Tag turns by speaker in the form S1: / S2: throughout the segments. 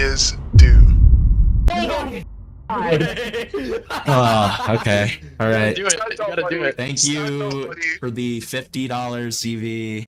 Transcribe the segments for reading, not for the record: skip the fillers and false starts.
S1: is do.
S2: Oh, okay. All right.
S3: Do it. You gotta do it.
S2: Thank you for the $50 CV.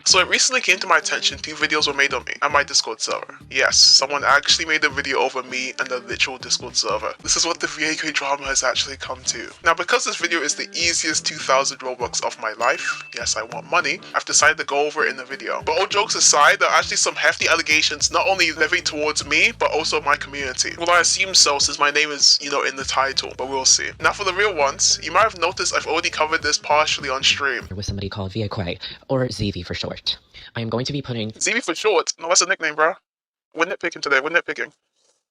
S1: So it recently came to my attention 2 videos were made on me and my Discord server. Yes, someone actually made a video over me and the literal Discord server. This is what the vAqeii drama has actually come to. Now, because this video is the easiest 2,000 Robux of my life, yes, I want money, I've decided to go over it in the video. But all jokes aside, there are actually some hefty allegations not only levied towards me, but also my community. Well, I assume so since my name is, in the title, but we'll see. Now for the real ones, you might have noticed I've already covered this partially on stream.
S4: With somebody called vAqeii, or ZV for short. I am going to be putting...
S1: ZV for short? No, that's a nickname, bro. We're nitpicking today, we're nitpicking.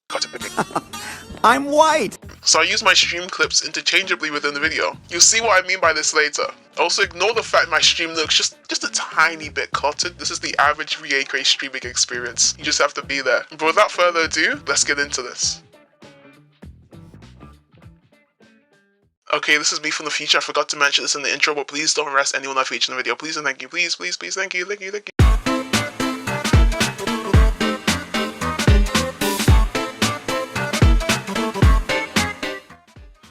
S1: Cut it, nitpicking.
S5: I'm white!
S1: So I use my stream clips interchangeably within the video. You'll see what I mean by this later. Also ignore the fact my stream looks just a tiny bit cluttered. This is the average vAqeii streaming experience. You just have to be there. But without further ado, let's get into this. Okay, this is me from the future. I forgot to mention this in the intro, but please don't harass anyone I feature in the video. Please and thank you. Please, please, please, thank you, thank you, thank you.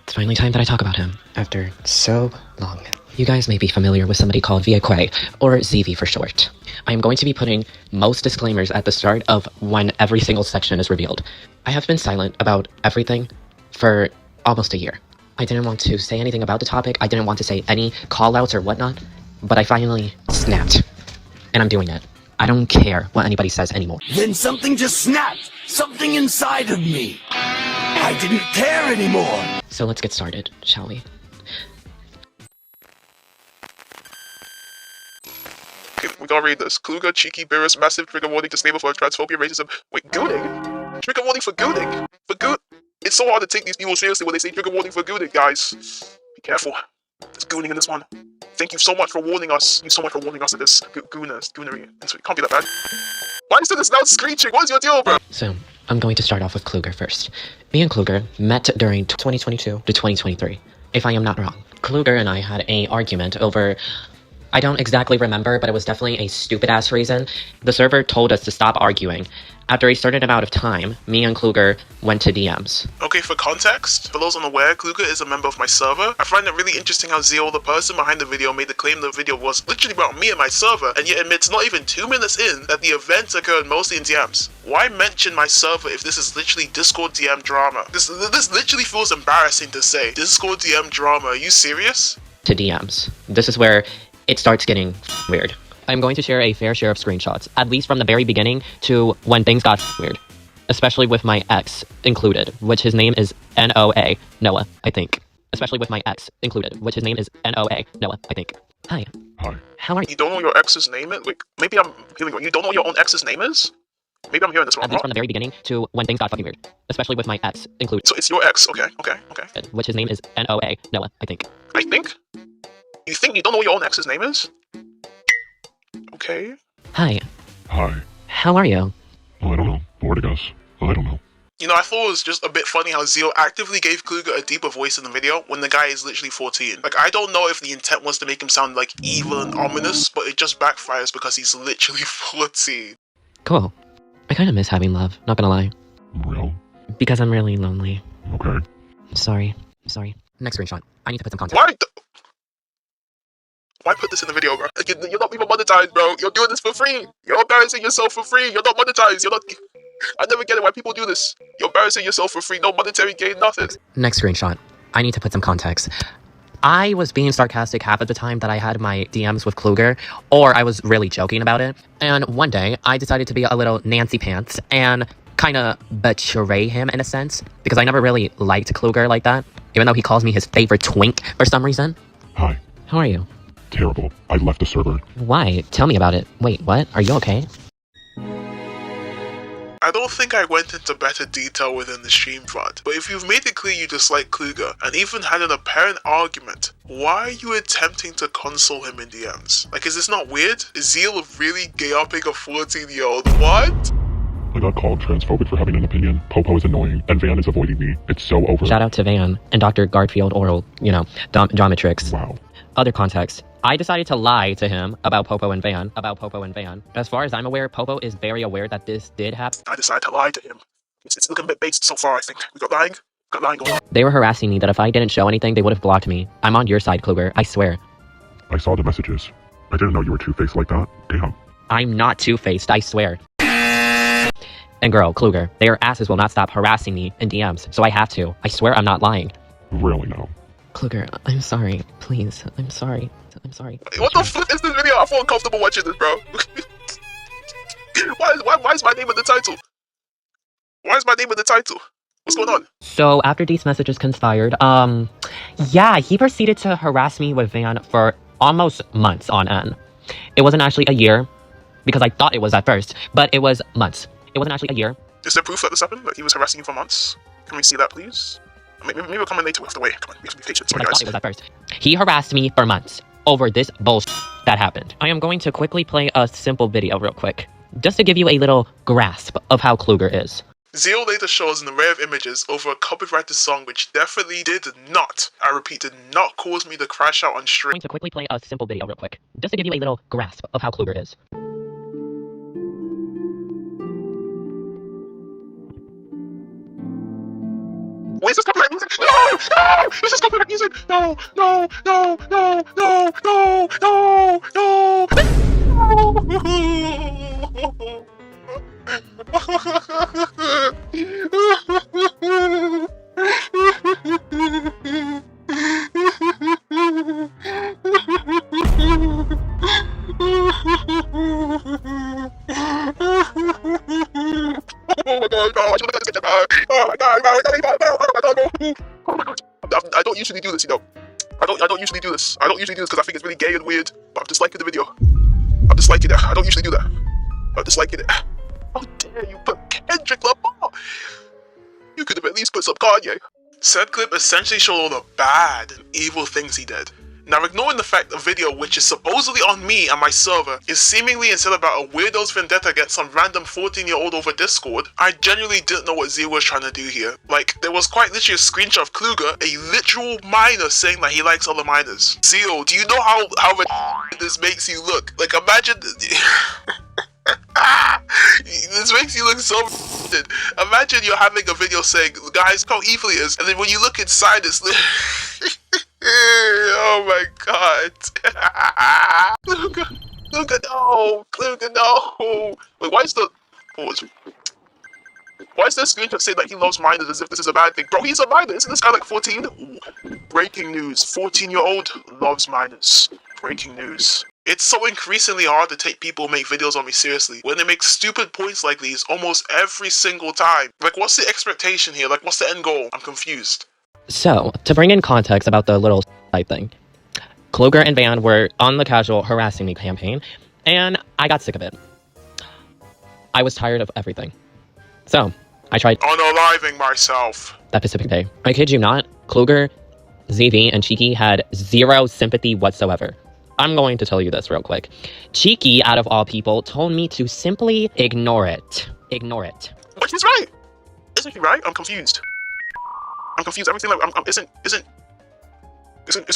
S4: It's finally time that I talk about him, after so long. You guys may be familiar with somebody called vAqeii, or ZV for short. I am going to be putting most disclaimers at the start of when every single section is revealed. I have been silent about everything for almost a year. I didn't want to say anything about the topic, I didn't want to say any call-outs or whatnot, but I finally snapped. And I'm doing it. I don't care what anybody says anymore.
S5: Then something just snapped! Something inside of me! I didn't care anymore!
S4: So let's get started, shall we?
S1: Okay, we gotta read this. Kluger, cheeky, Beerus, massive trigger warning, disclaimer for transphobia, racism. Wait, gooning? Trigger warning for gooning? For goon? It's so hard to take these people seriously when they say trigger warning for gooning, guys. Be careful. There's gooning in this one. Thank you so much for warning us. You so much for warning us of this goonery. It can't be that bad. Why is this now screeching? What is your deal, bro?
S4: So, I'm going to start off with Kluger first. Me and Kluger met during 2022 to 2023, if I am not wrong. Kluger and I had an argument over... I don't exactly remember, but it was definitely a stupid-ass reason. The server told us to stop arguing. After a certain amount of time, me and Kluger went to DMs.
S1: Okay, for context, for those unaware, Kluger is a member of my server. I find it really interesting how Zio, the person behind the video, made the claim the video was literally about me and my server, and yet admits not even 2 minutes in that the event occurred mostly in DMs. Why mention my server if this is literally Discord DM drama? This literally feels embarrassing to say. Discord DM drama, are you serious?
S4: To DMs. This is where it starts getting weird. I'm going to share a fair share of screenshots, at least from the very beginning to when things got weird. Especially with my ex included, which his name is Noah, Noah, I think. Especially with my ex included, which his name is Noah, Noah, I think. Hi.
S6: Hi.
S4: How are you?
S1: You don't know what your ex's name is? Wait, maybe I'm hearing wrong. You don't know what your own ex's name is? Maybe I'm hearing this wrong.
S4: At least from the very beginning to when things got fucking weird. Especially with my ex included.
S1: So it's your ex, okay.
S4: Which his name is Noah, Noah, I think.
S1: I think? You think you don't know what your own ex's name is? Okay.
S4: Hi.
S6: Hi.
S4: How are you?
S6: Oh, I don't know. Bored, I guess. I don't know.
S1: I thought it was just a bit funny how Zio actively gave Kluger a deeper voice in the video when the guy is literally 14. Like, I don't know if the intent was to make him sound, like, evil and ominous, but it just backfires because he's literally 14.
S4: Cool. I kinda miss having love, not gonna lie.
S6: Real?
S4: Because I'm really lonely.
S6: Okay.
S4: Sorry. Next screenshot. I need to put some context.
S1: Why put this in the video, bro? You're not even monetized, bro. You're doing this for free. You're embarrassing yourself for free. You're not monetized. I never get it why people do this. You're embarrassing yourself for free. No monetary gain, nothing.
S4: Next screenshot. I need to put some context. I was being sarcastic half of the time that I had my DMs with Kluger, or I was really joking about it. And one day, I decided to be a little Nancy Pants and kind of betray him in a sense, because I never really liked Kluger like that, even though he calls me his favorite twink for some reason.
S6: Hi.
S4: How are you?
S6: Terrible. I left the server.
S4: Why? Tell me about it. Wait, what? Are you okay?
S1: I don't think I went into better detail within the stream front, but if you've made it clear you dislike Kluger, and even had an apparent argument, why are you attempting to console him in DMs? Like, is this not weird? Is Zeal really gay-upping a 14-year-old? What?
S6: I got called transphobic for having an opinion, Popo is annoying, and Van is avoiding me. It's so over.
S4: Shout out to Van and Dr. Garfield Oral, Dominatrix.
S6: Wow.
S4: other context, I decided to lie to him about Popo and Van. As far as I'm aware, Popo is very aware that this did happen.
S1: I decided to lie to him. It's looking a bit based so far, I think. We got lying going on.
S4: They were harassing me that if I didn't show anything, they would have blocked me. I'm on your side, Kluger. I swear.
S6: I saw the messages. I didn't know you were two-faced like that. Damn.
S4: I'm not two-faced, I swear. And girl, Kluger, their asses will not stop harassing me in DMs, so I have to. I swear I'm not lying.
S6: Really, no.
S4: Kluger, I'm sorry. Please, I'm sorry. I'm sorry.
S1: What the flip is this video? I feel uncomfortable watching this, bro. Why is my name in the title? Why is my name in the title? What's going on?
S4: So after these messages conspired, yeah, he proceeded to harass me with Van for almost months on end. It wasn't actually a year, because I thought it was at first, but it was months. It wasn't actually a year.
S1: Is there proof that this happened? That he was harassing you for months? Can we see that, please? Maybe we'll come in later. We have to wait. Come on, we have to be patient. Sorry,
S4: I
S1: guys.
S4: thought it was at first. He harassed me for months over this bullshit that happened. I am going to quickly play a simple video real quick, just to give you a little grasp of how Kluger is.
S1: Zio later shows an array of images over a copyrighted song which definitely did not, I repeat, did not cause me to crash out on stream.
S4: I'm going to quickly play a simple video real quick, just to give you a little grasp of how Kluger is.
S1: Wait, is this copyright music? No! No! This is copyright music! No! No! No! No! No! No! No! No! I don't usually do this, you know. I don't usually do this. I don't usually do this because I think it's really gay and weird. But I'm disliking the video. I'm disliking it. I don't usually do that. I'm disliking it. How dare you put Kendrick Lamar? You could have at least put some Kanye. Said clip essentially showed all the bad and evil things he did. Now, ignoring the fact the video, which is supposedly on me and my server, is seemingly instead about a weirdo's vendetta against some random 14-year-old over Discord, I genuinely didn't know what Zio was trying to do here. Like, there was quite literally a screenshot of Kluger, a literal minor, saying that he likes other minors. Zio, do you know how this makes you look? Like, imagine... This makes you look so imagine you're having a video saying, guys, how evil he is, and then when you look inside, it's oh my god. Kluger, no! Kluger, no! Wait, why is the... Why is this screenshot saying that he loves minors as if this is a bad thing? Bro, he's a minor! Isn't this guy like 14? Ooh. Breaking news. 14-year-old loves minors. Breaking news. It's so increasingly hard to take people who make videos on me seriously when they make stupid points like these almost every single time. Like, what's the expectation here? Like, what's the end goal? I'm confused.
S4: So, to bring in context about the little side thing, Kluger and Van were on the casual harassing me campaign, and I got sick of it. I was tired of everything. So, I tried
S1: unaliving myself
S4: that Pacific day. I kid you not, Kluger, ZV, and Cheeky had zero sympathy whatsoever. I'm going to tell you this real quick. Cheeky, out of all people, told me to simply ignore it. Ignore it.
S1: But he's right. Isn't he right? I'm confused. I'm confused. Everything like isn't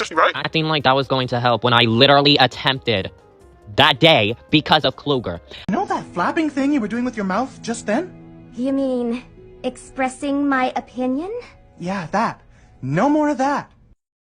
S1: he right?
S4: Acting like that was going to help when I literally attempted that day because of Kluger.
S3: You know that flapping thing you were doing with your mouth just then?
S7: You mean expressing my opinion?
S3: Yeah, that. No more of that.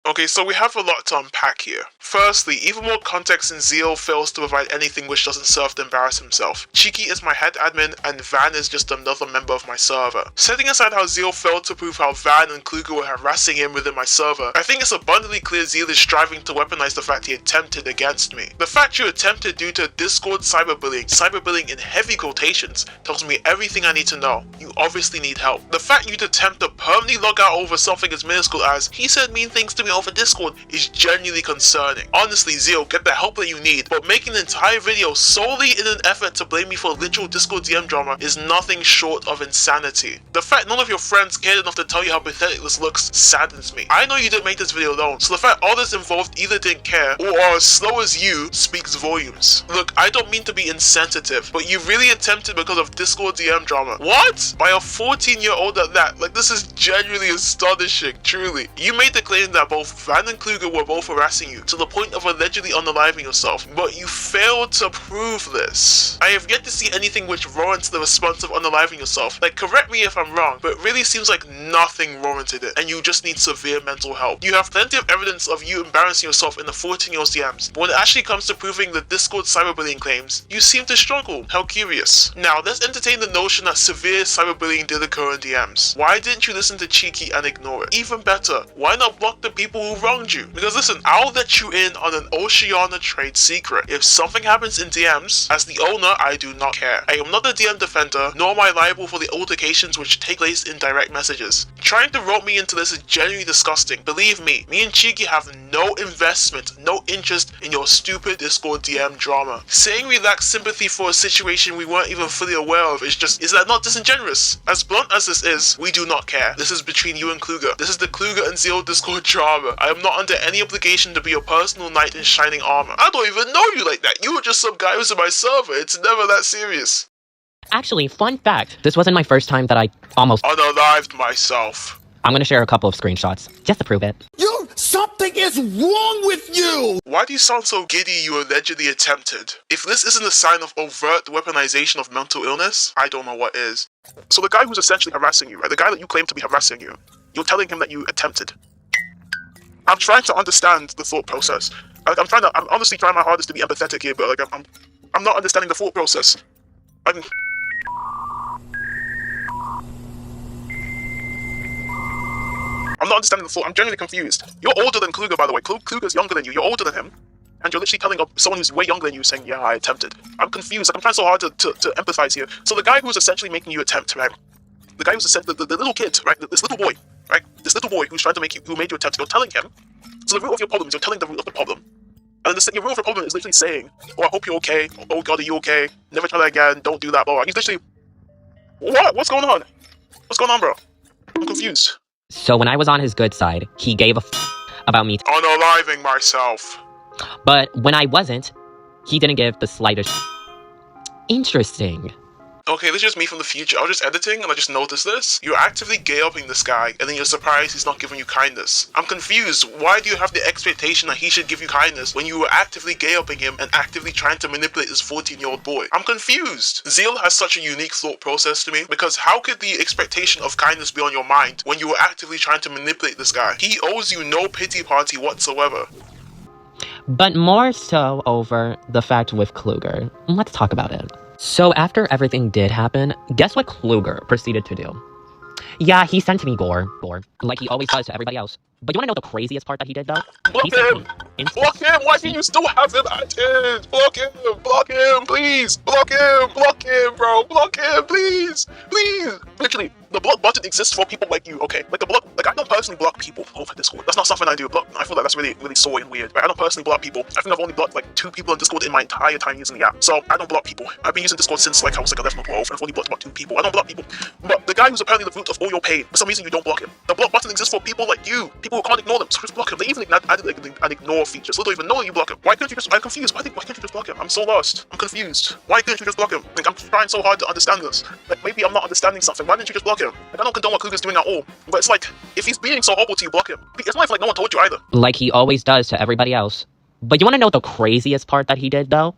S1: Okay, so we have a lot to unpack here. Firstly, even more context in Zio fails to provide anything which doesn't serve to embarrass himself. Cheeky is my head admin and Van is just another member of my server. Setting aside how Zio failed to prove how Van and Kluger were harassing him within my server, I think it's abundantly clear Zio is striving to weaponize the fact he attempted against me. The fact you attempted due to Discord cyberbullying in heavy quotations, tells me everything I need to know. You obviously need help. The fact you'd attempt to permanently log out over something as minuscule as, he said mean things to me over Discord, is genuinely concerning. Honestly, Zio, get the help that you need, but making an entire video solely in an effort to blame me for literal Discord DM drama is nothing short of insanity. The fact none of your friends cared enough to tell you how pathetic this looks saddens me. I know you didn't make this video alone, so the fact others involved either didn't care or are as slow as you speaks volumes. Look, I don't mean to be insensitive, but you really attempted because of Discord DM drama. What? By a 14-year-old at that? Like, this is genuinely astonishing, truly. You made the claim that both both Van and Kluger were both harassing you to the point of allegedly unaliving yourself, but you failed to prove this. I have yet to see anything which warrants the response of unaliving yourself. Like, correct me if I'm wrong, but it really seems like nothing warranted it, and you just need severe mental help. You have plenty of evidence of you embarrassing yourself in the 14-year-old's DMs, but when it actually comes to proving the Discord cyberbullying claims, you seem to struggle. How curious. Now, let's entertain the notion that severe cyberbullying did occur in DMs. Why didn't you listen to Cheeky and ignore it? Even better, why not block the people who wronged you? Because listen, I'll let you in on an Oceana trade secret. If something happens in DMs, as the owner, I do not care. I am not a DM defender, nor am I liable for the altercations which take place in direct messages. Trying to rope me into this is genuinely disgusting. Believe me and Cheeky have no investment, no interest in your stupid Discord DM drama. Saying we lack sympathy for a situation we weren't even fully aware of is that not disingenuous? As blunt as this is, we do not care. This is between you and Kluger. This is the Kluger and Zeal Discord drama. I am not under any obligation to be your personal knight in shining armor. I don't even know you like that. You were just some guy who's in my server. It's never that serious.
S4: Actually, fun fact, this wasn't my first time that I almost
S1: unalived myself.
S4: I'm gonna share a couple of screenshots, just to prove it.
S5: Something is wrong with you!
S1: Why do you sound so giddy you allegedly attempted? If this isn't a sign of overt weaponization of mental illness, I don't know what is. So the guy who's essentially harassing you, right? The guy that you claim to be harassing you, you're telling him that you attempted. I'm trying to understand the thought process. I'm honestly trying my hardest to be empathetic here, but like I'm not understanding the thought process. I'm not understanding the thought. I'm genuinely confused. You're older than Kluger, by the way. Kluger's younger than you. You're older than him. And you're literally telling someone who's way younger than you, saying, yeah, I attempted. I'm confused. Like, I'm trying so hard to empathize here. So the guy who's essentially making you attempt, right? The guy who's the little kid, right? This little boy, right? This little boy who's trying to who made you attempt. You're telling him. So the root of your problem is you're telling the root of the problem. And your root of the problem is literally saying, oh, I hope you're okay. Oh, God, are you okay? Never try that again. Don't do that, bro. He's literally... What? What's going on? What's going on, bro? I'm confused.
S4: So when I was on his good side, he gave a about me
S1: unaliving myself.
S4: But when I wasn't, he didn't give the slightest. Interesting.
S1: Okay, this is just me from the future. I was just editing and I just noticed this. You're actively gay-upping this guy and then you're surprised he's not giving you kindness. I'm confused. Why do you have the expectation that he should give you kindness when you were actively gay-upping him and actively trying to manipulate this 14-year-old boy? I'm confused. Zeal has such a unique thought process to me because how could the expectation of kindness be on your mind when you were actively trying to manipulate this guy? He owes you no pity party whatsoever.
S4: But more so over the fact with Kluger. Let's talk about it. So after everything did happen, guess what Kluger proceeded to do? Yeah, he sent me gore, like he always does to everybody else. But you wanna know the craziest part that he did though?
S1: Block him! Block him! Why do you still have him added? Block him! Block him, please! Block him! Block him, bro! Block him, please! Please! Literally, the block button exists for people like you, okay? Like I don't personally block people over Discord. That's not something I do. I feel like that's really, really sore and weird, right? I don't personally block people. I think I've only blocked like 2 people on Discord in my entire time using the app. So I don't block people. I've been using Discord since like I was like 11 or 12, and I've only blocked about 2 people. I don't block people. But the guy who's apparently the root of all your pain, for some reason you don't block him. The block button exists for people like you. People who can't ignore them, so just block him. They even added like an ignore feature, so they don't even know you block him. Why couldn't you just, I'm confused. Why can't you just block him? I'm so lost. I'm confused. Why couldn't you just block him? Like, I'm trying so hard to understand this. Like, maybe I'm not understanding something. Why didn't you just block him? Like, I don't condone what Kluger's doing at all. But it's like, if he's being so horrible to you, block him. It's not like no one told you either.
S4: Like he always does to everybody else. But you wanna know the craziest part that he did though?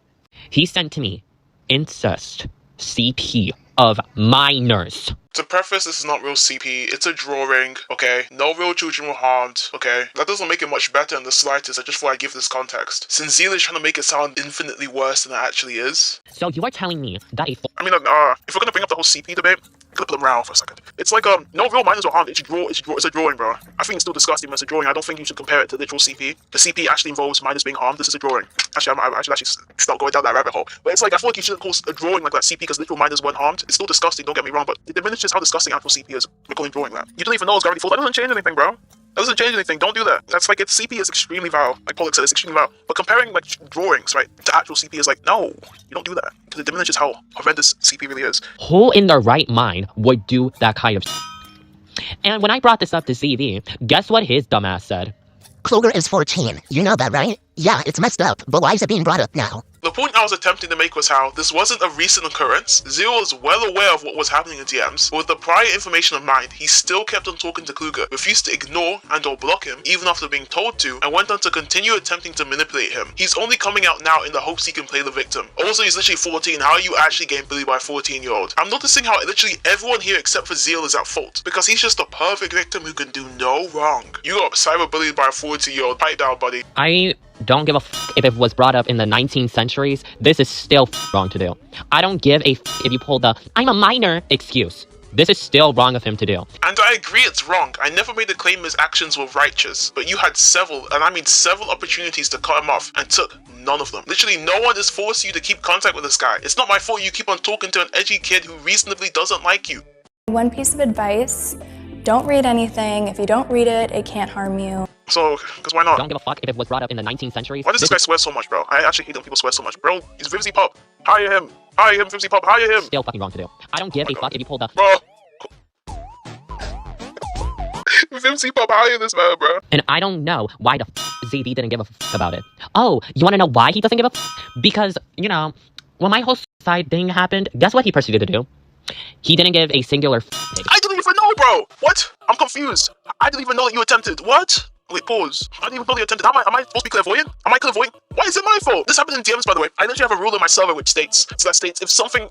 S4: He sent to me incest CP of minors.
S1: To preface, this is not real CP, it's a drawing, okay? No real children were harmed, okay? That doesn't make it much better in the slightest, I just thought I'd give this context. Since Zeal is trying to make it sound infinitely worse than it actually is.
S4: So you are telling me that if
S1: we're gonna bring up the whole CP debate, I'm gonna put them around for a second. It's like, no real minors were harmed, it's a drawing, bro. I think it's still disgusting when it's a drawing. I don't think you should compare it to literal CP. The CP actually involves minors being harmed, this is a drawing. Actually, I should actually stop going down that rabbit hole. But it's like, I feel like you shouldn't call a drawing like that CP because literal minors weren't harmed. It's still disgusting, don't get me wrong, but it diminishes how disgusting actual CP is. We're calling drawing that. You don't even know it's gravity falls. That doesn't change anything, bro. That doesn't change anything. Don't do that. That's like, CP is extremely vile. Like Pollock said, it's extremely vile. But comparing like drawings, right, to actual CP is like, no, you don't do that. Because it diminishes how horrendous CP really is.
S4: Who in their right mind would do that kind of And when I brought this up to CV, guess what his dumbass said?
S8: Kluger is 14. You know that, right? Yeah, it's messed up, but why is it being brought up now?
S1: The point I was attempting to make was how this wasn't a recent occurrence. Zero was well aware of what was happening in DMs, but with the prior information in mind, he still kept on talking to Kluger, refused to ignore and or block him, even after being told to, and went on to continue attempting to manipulate him. He's only coming out now in the hopes he can play the victim. Also, he's literally 14, how are you actually getting bullied by a 14-year-old? I'm noticing how literally everyone here except for Zeal is at fault, because he's just a perfect victim who can do no wrong. You got cyberbullied by a 14-year-old, pipe down, buddy.
S4: I don't give a if it was brought up in the 19th centuries. This is still wrong to do. I don't give a if you pull the "I'm a minor" excuse. This is still wrong of him to do.
S1: And I agree it's wrong. I never made the claim his actions were righteous, but you had several, and I mean several opportunities to cut him off and took none of them. Literally no one is forcing you to keep contact with this guy. It's not my fault you keep on talking to an edgy kid who reasonably doesn't like you.
S8: One piece of advice, don't read anything. If you don't read it, it can't harm you.
S1: So, because why not?
S4: Don't give a fuck if it was brought up in the 19th century.
S1: Why does this guy swear so much, bro? I actually hate when people swear so much. Bro, he's Vivzy Pop. Hire him. Hire him, Vivzy Pop. Hire him.
S4: Still fucking wrong to do. I don't give a fuck if you pull the
S1: bro. Vivzy Pop, hire this man, bro.
S4: And I don't know why the ZB didn't give a fuck about it. Oh, you want to know why he doesn't give a fuck? Because, you know, when my whole suicide thing happened, guess what he proceeded to do? He didn't give a singular fuck.
S1: I didn't even know, bro. What? I'm confused. I didn't even know that you attempted. What? Wait, pause. I didn't even know you attempted. Am I supposed to be clairvoyant? Am I clairvoyant? Why is it my fault? This happened in DMs, by the way. I literally have a rule in my server which states, if something,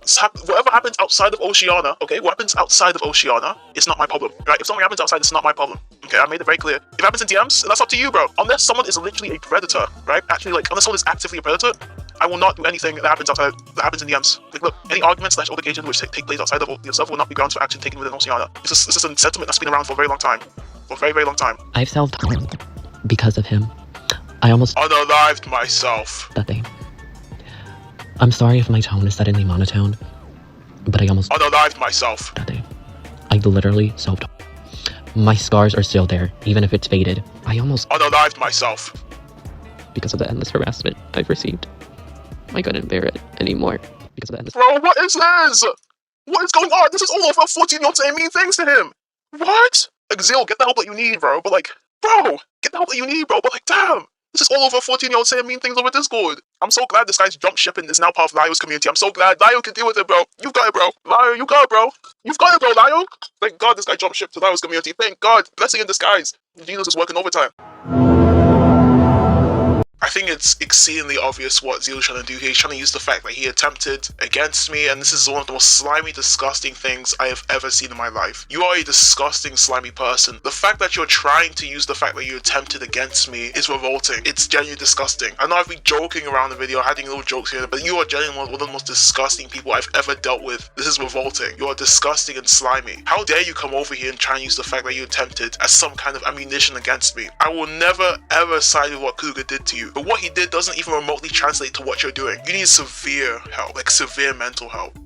S1: whatever happens outside of Oceania, okay, what happens outside of Oceania, it's not my problem, right? If something happens outside, it's not my problem. Okay, I made it very clear. If it happens in DMs, that's up to you, bro. Unless someone is literally a predator, right? Actually, like, unless someone is actively a predator, I will not do anything that happens outside, that happens in DMs. Like, look, any arguments / altercations which take place outside of your server will not be grounds for action taken within Oceania. This is a sentiment that's been around for a very long time. For a very, very long time.
S4: I've self-harmed because of him. I almost
S1: unalived myself.
S4: That day. I'm sorry if my tone is suddenly monotone, but I almost
S1: unalived myself.
S4: That day. I literally self-harmed. My scars are still there, even if it's faded. I almost
S1: unalived myself.
S4: Because of the endless harassment I've received. I couldn't bear it anymore. Because of the endless—
S1: Bro, what is this? What is going on? This is all over a 14-year-old saying mean things to him. What? Like, Zil, get the help that you need, bro. But like, bro, get the help that you need, bro. But like, damn. This is all over a 14-year-old saying mean things over Discord. I'm so glad this guy's jump ship and is now part of Lio's community. I'm so glad Lio can deal with it, bro. You've got it, bro. Lio, you got it, bro. You've got it, bro, Lio. Thank God this guy jumped ship to Lio's community. Thank God. Blessing in disguise. Jesus is working overtime. I think it's exceedingly obvious what Zeal's trying to do here. He's trying to use the fact that he attempted against me, and this is one of the most slimy, disgusting things I have ever seen in my life. You are a disgusting, slimy person. The fact that you're trying to use the fact that you attempted against me is revolting. It's genuinely disgusting. I know I've been joking around the video, having little jokes here, but you are genuinely one of the most disgusting people I've ever dealt with. This is revolting. You are disgusting and slimy. How dare you come over here and try and use the fact that you attempted as some kind of ammunition against me? I will never, ever side with what Kluger did to you. But what he did doesn't even remotely translate to what you're doing. You need severe help, like severe mental help.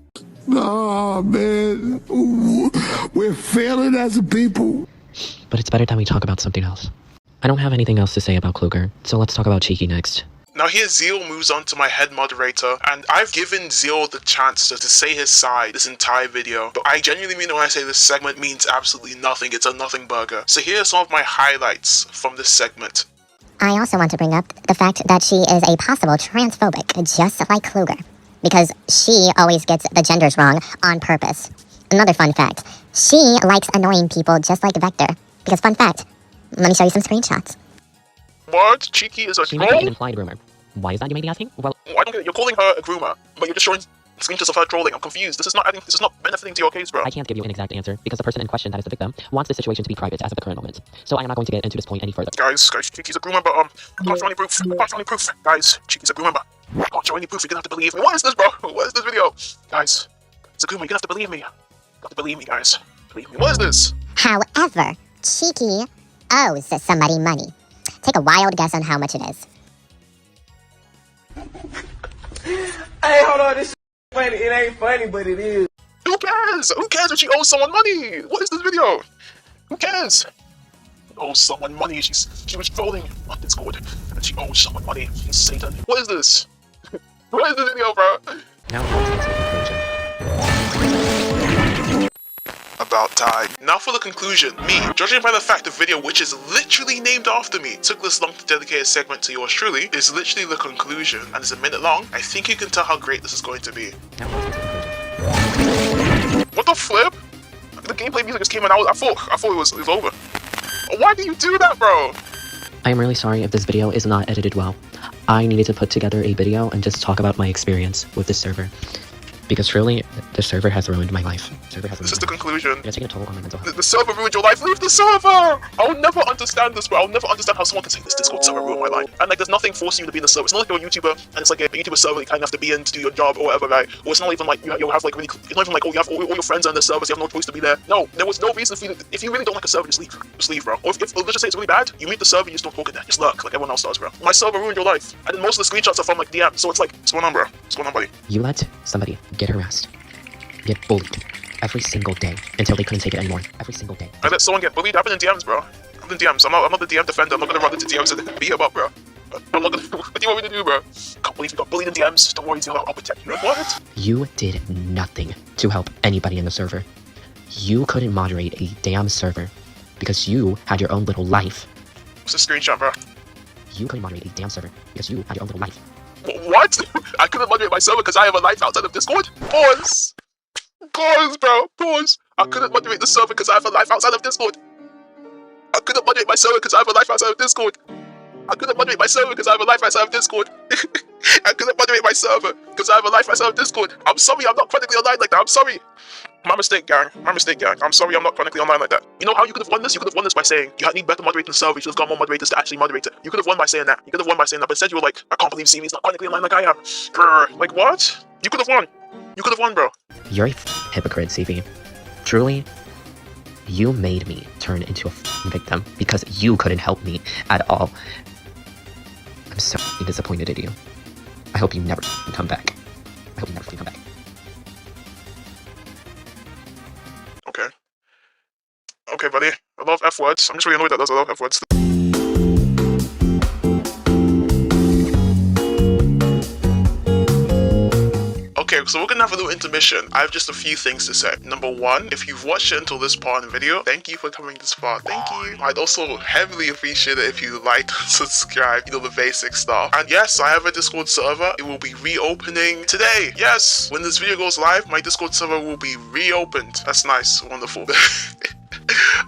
S5: Nah, man. Ooh, we're failing as a people.
S4: But it's better that we talk about something else. I don't have anything else to say about Kluger, so let's talk about Cheeky next.
S1: Now here Zeal moves on to my head moderator, and I've given Zeal the chance to say his side this entire video, but I genuinely mean it when I say this segment means absolutely nothing. It's a nothing burger. So here are some of my highlights from this segment.
S9: I also want to bring up the fact that she is a possible transphobic, just like Kluger, because she always gets the genders wrong on purpose. Another fun fact, she likes annoying people just like Vector, because fun fact, let me show you some screenshots.
S1: What? Cheeky is a
S4: She
S1: troll?
S4: might be an implied rumor. Why is that, you may be asking? Well,
S1: I don't get it. You're calling her a groomer, but you're just showing screenshots of her trolling. I'm confused. This is not benefiting to your case, bro.
S4: I can't give you an exact answer because the person in question, that is the victim, wants the situation to be private as of the current moment. So I am not going to get into this point any further.
S1: Guys, Cheeky's a groomer, but I can't show any proof. I can't show any proof. Guys, Cheeky's a groomer, but I can't show any proof. You're gonna have to believe me. What is this, bro? What is this video? Guys, it's a groomer. You're gonna have to believe me. You have to believe me, guys. Believe me. What is this?
S9: However, Cheeky owes somebody money. Take a wild guess on how much it is.
S10: Hey, hold on, this funny. It ain't funny, but it is.
S1: Who cares? Who cares if she owes someone money? What is this video? Who cares? She owes someone money. She was trolling on Discord, and she owes someone money. She's Satan. What is this? What is this video, bro?
S4: Now,
S1: About time. Now for the conclusion. Me, judging by the fact the video, which is literally named after me, took this long to dedicate a segment to yours truly, is literally the conclusion, and it's a minute long. I think you can tell how great this is going to be. What the flip? The gameplay music just came in. I thought it was over. Why do you do that, bro?
S4: I am really sorry if this video is not edited well. I needed to put together a video and just talk about my experience with this server. Because truly, the server has ruined my life.
S1: This is the conclusion.
S4: It's taking a toll on my mental health.
S1: The server ruined your life. Leave the server! I'll never understand this, bro. I'll never understand how someone can say this Discord server ruined my life. And like, there's nothing forcing you to be in the server. It's not like you're a YouTuber and it's like a YouTuber server you kind of have to be in to do your job or whatever, right? Or it's not even like you have like really. It's not even like, oh, you have all your friends on the servers. You have no choice to be there. No, there was no reason for you. If you really don't like a server, just leave. Just leave, bro. Or if let's just say it's really bad, you meet the server, you just don't talk in there. Just lurk like everyone else does, bro. My server ruined your life. And then most of the screenshots are from like DM. So it's like, what's going on, bro? What's going on, buddy?
S4: You let somebody get harassed, get bullied every single day until they couldn't take it anymore. Every single day.
S1: I let someone get bullied. I've been in DMs, bro. I'm in DMs. I'm not the DM defender. I'm not gonna run into DMs and beat him up, bro. I'm not gonna. What do you want me to do, bro? Can't believe you got bullied in DMs. Don't worry, I'll protect you. What?
S4: You did nothing to help anybody in the server. You couldn't moderate a damn server because you had your own little life.
S1: What's the screenshot, bro?
S4: You couldn't moderate a damn server because you had your own little life.
S1: What? I couldn't moderate my server because I have a life outside of Discord? Pause. Pause, bro. Pause. I couldn't moderate the server because I have a life outside of Discord. I couldn't moderate my server because I have a life outside of Discord. I couldn't moderate my server because I have a life outside of Discord. I couldn't moderate my server because I have a life outside of Discord. I'm sorry, I'm not chronically online like that. I'm sorry. My mistake, gang. My mistake, gang. I'm sorry, I'm not chronically online like that. You know how you could have won this? You could have won this by saying you need better moderating the server. You should have got more moderators to actually moderate it. You could have won by saying that. You could have won by saying that. But instead, you were like, I can't believe CV's not chronically online like I am. Grr. Like what? You could have won. You could have won, bro.
S4: You're a hypocrite, CV. Truly, you made me turn into a victim because you couldn't help me at all. I'm so disappointed in you. I hope you never come back. I hope you never come back.
S1: Okay. Okay, buddy. I love F words. I'm just really annoyed that there's a lot of F words. Okay, so we're gonna have a little intermission. I have just a few things to say. Number one, if you've watched it until this part in the video, thank you for coming this far. Thank you. I'd also heavily appreciate it if you like and subscribe, you know, the basic stuff. And yes, I have a Discord server. It will be reopening today. Yes, when this video goes live, my Discord server will be reopened. That's nice, wonderful.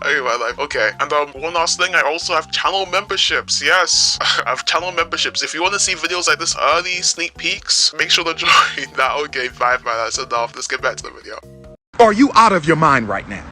S1: Okay, my life. Okay, and one last thing, I also have channel memberships. Yes, I have channel memberships. If you want to see videos like this early, sneak peeks, make sure to join that. Okay, 5 man, that's enough. Let's get back to the video.
S5: Are you out of your mind right now?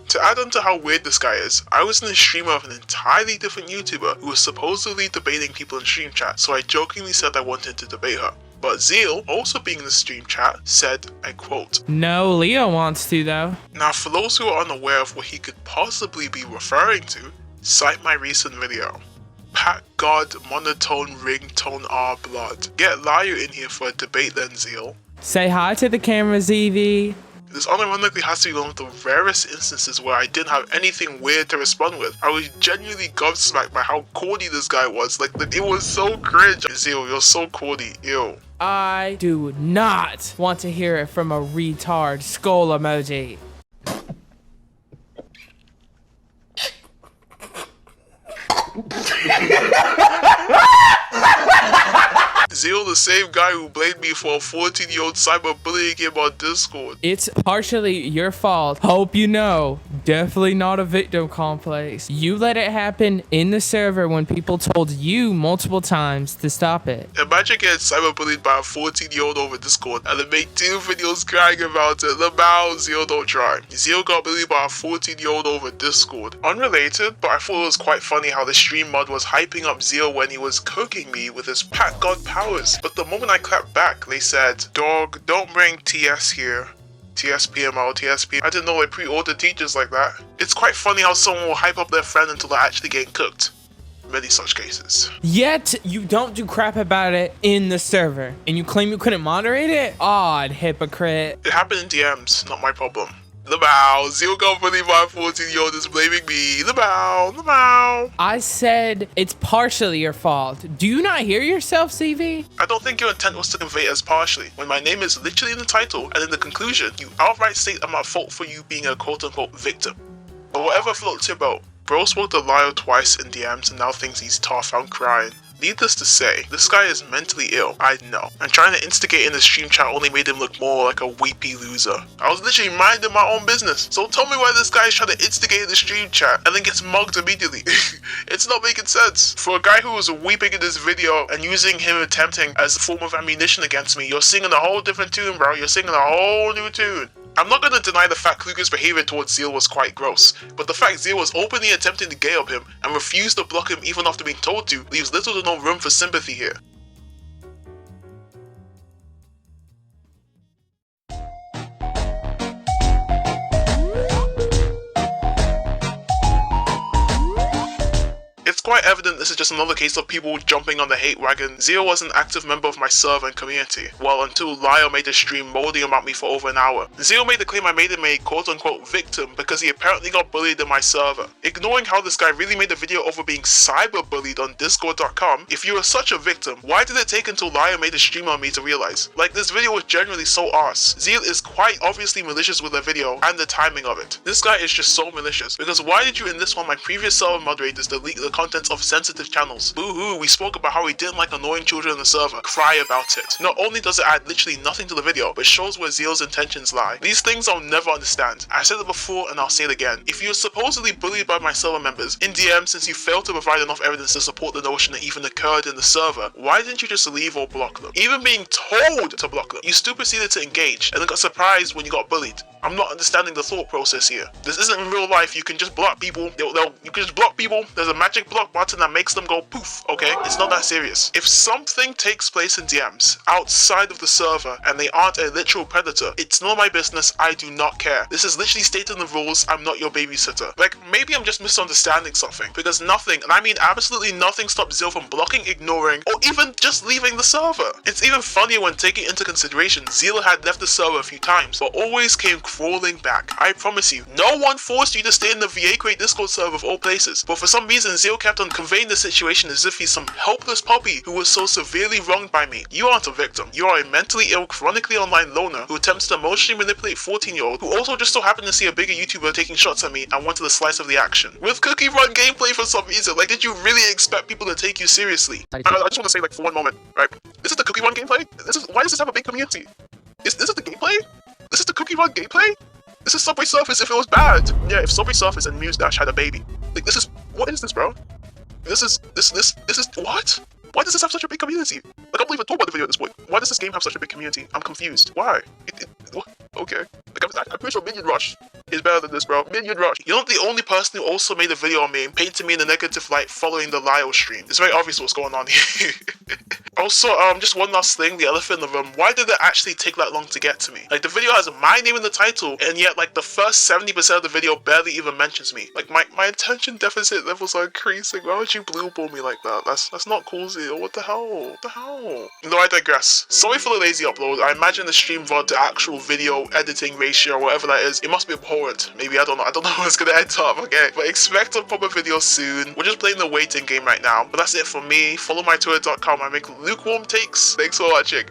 S1: To add on to how weird this guy is, I was in a stream of an entirely different YouTuber who was supposedly debating people in stream chat, so I jokingly said I wanted to debate her. But Zeal, also being in the stream chat, said, I quote,
S11: "No, Leo wants to though."
S1: Now for those who are unaware of what he could possibly be referring to, cite my recent video. Pat God monotone ringtone R blood. Get Liar in here for a debate then, Zeal.
S11: Say hi to the camera, ZV.
S1: This unironically has to be one of the rarest instances where I didn't have anything weird to respond with. I was genuinely gobsmacked by how corny this guy was. Like, it was so cringe. Zeal, you're so corny. Ew.
S11: I do not want to hear it from a retard skull emoji.
S1: Zeal, the same guy who blamed me for a 14-year-old cyberbullying him on Discord.
S11: It's partially your fault. Hope you know. Definitely not a victim complex. You let it happen in the server when people told you multiple times to stop it.
S1: Imagine getting cyberbullied by a 14-year-old over Discord and then make 2 videos crying about it. Lamau, Zeal, don't try. Zeal got bullied by a 14-year-old over Discord. Unrelated, but I thought it was quite funny how the stream mod was hyping up Zeal when he was cooking me with his Pat God powers. But the moment I clapped back, they said, dog, don't bring TS here. TSPML, TSP. I didn't know they pre-ordered teachers like that. It's quite funny how someone will hype up their friend until they're actually getting cooked. Many such cases.
S11: Yet, you don't do crap about it in the server. And you claim you couldn't moderate it? Odd hypocrite.
S1: It happened in DMs, not my problem. The bow. Zeal got bullied by a 14-year-old is blaming me. The bow. The bow.
S11: I said it's partially your fault. Do you not hear yourself, CV?
S1: I don't think your intent was to convey it as partially, when my name is literally in the title, and in the conclusion, you outright state I'm at fault for you being a quote-unquote victim. But whatever floats your boat, bro spoke to Lyle twice in DMs and now thinks he's tough. I'm crying. Needless to say, this guy is mentally ill, I know, and trying to instigate in the stream chat only made him look more like a weepy loser. I was literally minding my own business, so tell me why this guy is trying to instigate in the stream chat and then gets mugged immediately. It's not making sense. For a guy who was weeping in this video and using him attempting as a form of ammunition against me, you're singing a whole different tune, bro. You're singing a whole new tune. I'm not gonna deny the fact Kluger's behavior towards Zeal was quite gross, but the fact Zeal was openly attempting to gay up him and refused to block him even after being told to leaves little to no room for sympathy here. It's quite evident this is just another case of people jumping on the hate wagon. Zeal was an active member of my server and community, well until Lyle made a stream molding about me for over an hour. Zeal made the claim I made him a quote-unquote victim because he apparently got bullied in my server. Ignoring how this guy really made a video over being cyber-bullied on discord.com, if you were such a victim, why did it take until Lyle made a stream on me to realize? Like, this video was generally so arse. Zeal is quite obviously malicious with the video and the timing of it. This guy is just so malicious, because why did you in this one my previous server moderators delete the contents of sensitive channels? Boo-hoo, we spoke about how he didn't like annoying children in the server. Cry about it. Not only does it add literally nothing to the video, but shows where Zeal's intentions lie. These things I'll never understand. I said it before and I'll say it again. If you're supposedly bullied by my server members in DM since you failed to provide enough evidence to support the notion that even occurred in the server, why didn't you just leave or block them? Even being told to block them, you still proceeded to engage and then got surprised when you got bullied. I'm not understanding the thought process here. This isn't in real life. You can just block people. You can just block people. There's a magic block button that makes them go poof, okay? It's not that serious. If something takes place in DMs outside of the server and they aren't a literal predator, it's not my business. I do not care. This is literally stated in the rules. I'm not your babysitter. Like, maybe I'm just misunderstanding something, because nothing, and I mean absolutely nothing, stopped Zeal from blocking, ignoring, or even just leaving the server. It's even funnier when taking into consideration Zeal had left the server a few times, but always came crawling back. I promise you, no one forced you to stay in the vAqeii Discord server of all places, but for some reason Zeal kept on conveying the situation as if he's some helpless puppy who was so severely wronged by me. You aren't a victim. You are a mentally ill, chronically online loner who attempts to emotionally manipulate 14-year-old who also just so happened to see a bigger YouTuber taking shots at me and wanted a slice of the action. With cookie run gameplay for some reason, like, did you really expect people to take you seriously? I just want to say, like, for one moment, right? This is the cookie run gameplay? Why does this have a big community? This is the gameplay? This is the cookie run gameplay? This is Subway Surface if it was bad. Yeah, if Subway Surface and Muse Dash had a baby. Like, this is, what is this, bro? This is, what? Why does this have such a big community? Like, I'm not even talking about the video at this point. Why does this game have such a big community? I'm confused. Why? Okay. Like, I'm pretty sure Minion Rush is better than this, bro. Minion Rush. You're not the only person who also made a video on me and painted me in a negative light following the Lyle stream. It's very obvious what's going on here. Also, just one last thing, the elephant in the room. Why did it actually take that long to get to me? Like, the video has my name in the title, and yet, like, the first 70% of the video barely even mentions me. Like, my attention deficit levels are increasing. Why would you blue ball me like that? That's not cool, Zeal. What the hell? What the hell? No, I digress. Sorry for the lazy upload. I imagine the stream VOD to actual video editing ratio, whatever that is, it must be abhorrent. Maybe, I don't know how it's gonna end up, okay? But expect a proper video soon. We're just playing the waiting game right now. But that's it for me. Follow my twitter.com. I make lukewarm takes. Thanks for watching.